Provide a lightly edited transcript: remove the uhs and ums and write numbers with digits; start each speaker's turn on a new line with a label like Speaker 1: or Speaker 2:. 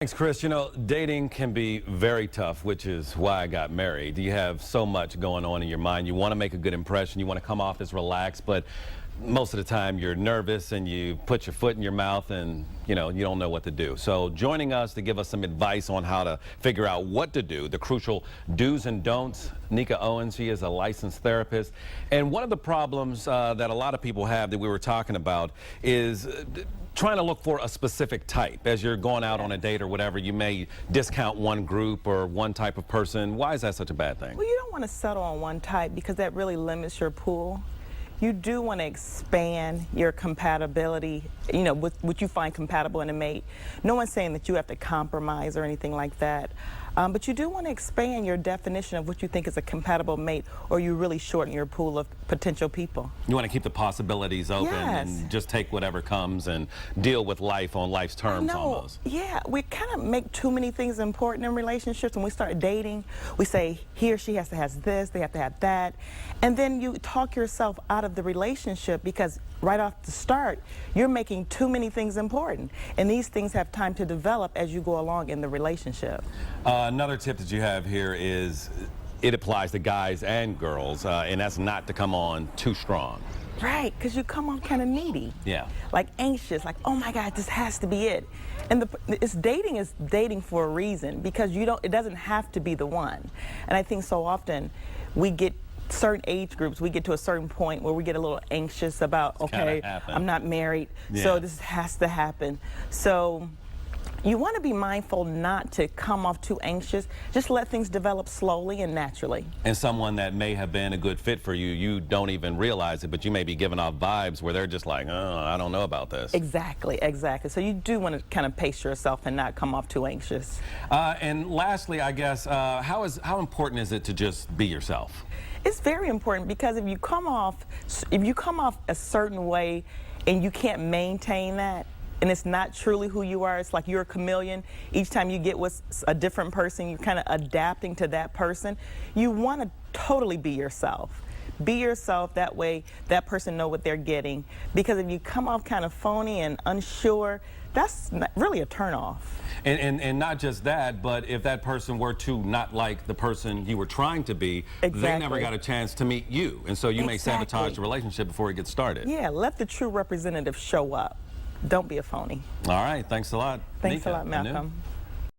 Speaker 1: Thanks, Chris. You know, dating can be very tough, which is why I got married. You have so much going on in your mind. You want to make a good impression. You want to come off as relaxed, but most of the time you're nervous and you put your foot in your mouth and, you don't know what to do. So joining us to give us some advice on how to figure out what to do, the crucial do's and don'ts, Nika Owens. She is a licensed therapist. And one of the problems that a lot of people have that we were talking about is trying to look for a specific type. As you're going out on a date or whatever, you may discount one group or one type of person. Why is that such a bad thing?
Speaker 2: Well, you don't want to settle on one type because that really limits your pool. You do want to expand your compatibility, what you find compatible in a mate. No one's saying that you have to compromise or anything like that. But you do want to expand your definition of what you think is a compatible mate, or you really shorten your pool of potential people.
Speaker 1: You want to keep the possibilities open.
Speaker 2: Yes.
Speaker 1: And just take whatever comes and deal with life on life's terms almost.
Speaker 2: Yeah, we kind of make too many things important in relationships. When we start dating, we say he or she has to have this, they have to have that. And then you talk yourself out of the relationship because right off the start, you're making too many things important. And these things have time to develop as you go along in the relationship.
Speaker 1: Another tip that you have here is it applies to guys and girls, and that's not to come on too strong.
Speaker 2: Right, because you come on kind of needy.
Speaker 1: Yeah.
Speaker 2: Like anxious, like, oh my God, this has to be it. And it's dating for a reason, because it doesn't have to be the one. And I think so often we get certain age groups, we get to a certain point where we get a little anxious about, okay, I'm not married, so this has to happen. So you want to be mindful not to come off too anxious. Just let things develop slowly and naturally. And
Speaker 1: someone that may have been a good fit for you, you don't even realize it, but you may be giving off vibes where they're just like, oh, I don't know about this.
Speaker 2: Exactly, exactly. So you do want to kind of pace yourself and not come off too anxious.
Speaker 1: And lastly, I guess, how important is it to just be yourself?
Speaker 2: It's very important, because if you come off a certain way and you can't maintain that, and it's not truly who you are, it's like you're a chameleon. Each time you get with a different person, you're kind of adapting to that person. You want to totally be yourself. Be yourself, that way that person know what they're getting. Because if you come off kind of phony and unsure, that's really a turnoff.
Speaker 1: And not just that, but if that person were to not like the person you were trying to be, they never got a chance to meet you. And so you may sabotage the relationship before it gets started.
Speaker 2: Yeah, let the true representative show up. Don't be a phony.
Speaker 1: All right, thanks a lot.
Speaker 2: Thanks
Speaker 1: Nika,
Speaker 2: a lot, Malcolm.